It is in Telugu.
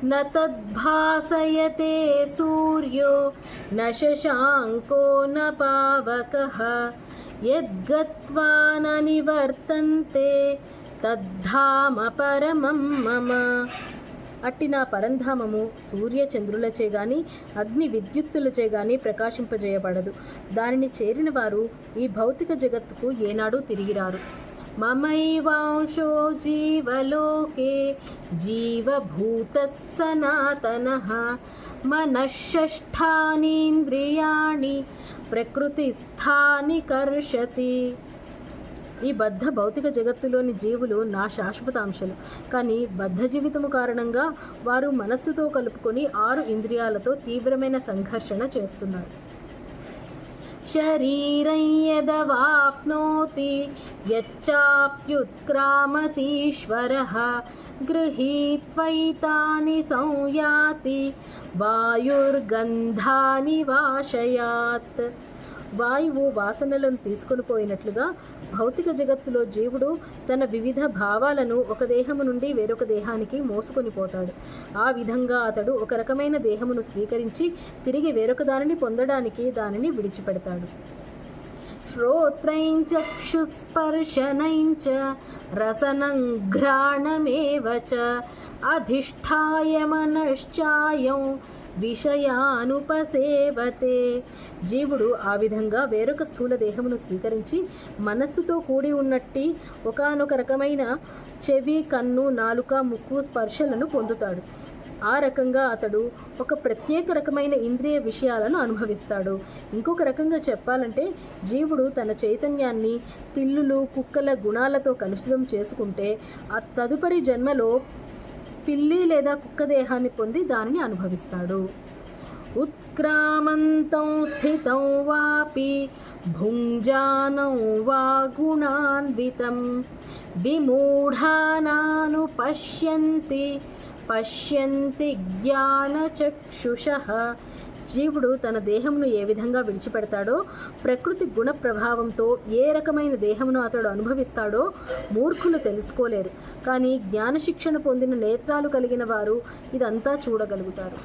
न तद्भासयते सूर्यो न शशाङ्को न पावकः यद्गत्वा न निवर्तन्ते తద్ధామ పరమం మమ. అట్టి నా పరంధామము సూర్యచంద్రులచే గాని అగ్ని విద్యుత్తులచే గాని ప్రకాశింపజేయబడదు. దానిని చేరిన వారు ఈ భౌతిక జగత్తుకు ఏనాడూ తిరిగిరారు. మమైవాంశో జీవలోకే జీవభూతః సనాతనః మనఃషష్ఠానీంద్రియాణి ప్రకృతిస్థాని కర్షతి. ఈ బద్ధ భౌతిక జగత్తులోని జీవులు నా శాశ్వతాంశలు. కానీ బద్ధ జీవితము కారణంగా వారు మనస్సుతో కలుపుకొని 6 ఇంద్రియాలతో తీవ్రమైన సంఘర్షణ చేస్తున్నారు. శరీరం యదవాప్నోతి యచ్చాప్యుత్క్రామతీశ్వరః గృహీత్వైతాని సంయాతి వాయుర్గంధాని వాశయాత్. వాయువు వాసనలను తీసుకొని పోయినట్లుగా భౌతిక జగత్తులో జీవుడు తన వివిధ భావాలను ఒక దేహము నుండి వేరొక దేహానికి మోసుకొని పోతాడు. ఆ విధంగా అతడు ఒక రకమైన దేహమును స్వీకరించి తిరిగి వేరొక దానిని పొందడానికి దానిని విడిచిపెడతాడు. శ్రోత్రైం చక్షుస్పర్శనైం చ రసనం ఘ్రాణమేవ చ అధిష్ఠాయ మనశ్చాయం విషయానుపసేవతే. జీవుడు ఆ విధంగా వేరొక స్థూల దేహమును స్వీకరించి మనస్సుతో కూడి ఉన్నట్టి ఒకానొక రకమైన చెవి, కన్ను, నాలుక, ముక్కు స్పర్శలను పొందుతాడు. ఆ రకంగా అతడు ఒక ప్రత్యేక రకమైన ఇంద్రియ విషయాలను అనుభవిస్తాడు. ఇంకొక రకంగా చెప్పాలంటే జీవుడు తన చైతన్యాన్ని పిల్లులు, కుక్కల గుణాలతో కలుషితం చేసుకుంటే ఆ తదుపరి జన్మలో పిల్లి లేదా కుక్క దేహాన్ని పొంది దానిని అనుభవిస్తాడు. ఉత్క్రామంతం స్థితం వాపి భుంజానం వా గుణాన్వితం విమూఢానాను పశ్యంతి జ్ఞానచక్షుషః. జీవుడు తన దేహమును ఏ విధంగా విడిచిపెడతాడో, ప్రకృతి గుణ ప్రభావంతో ఏ రకమైన దేహమును అతడు అనుభవిస్తాడో మూర్ఖులు తెలుసుకోలేరు. కానీ జ్ఞానశిక్షణ పొందిన నేత్రాలు కలిగిన వారు ఇదంతా చూడగలుగుతారు.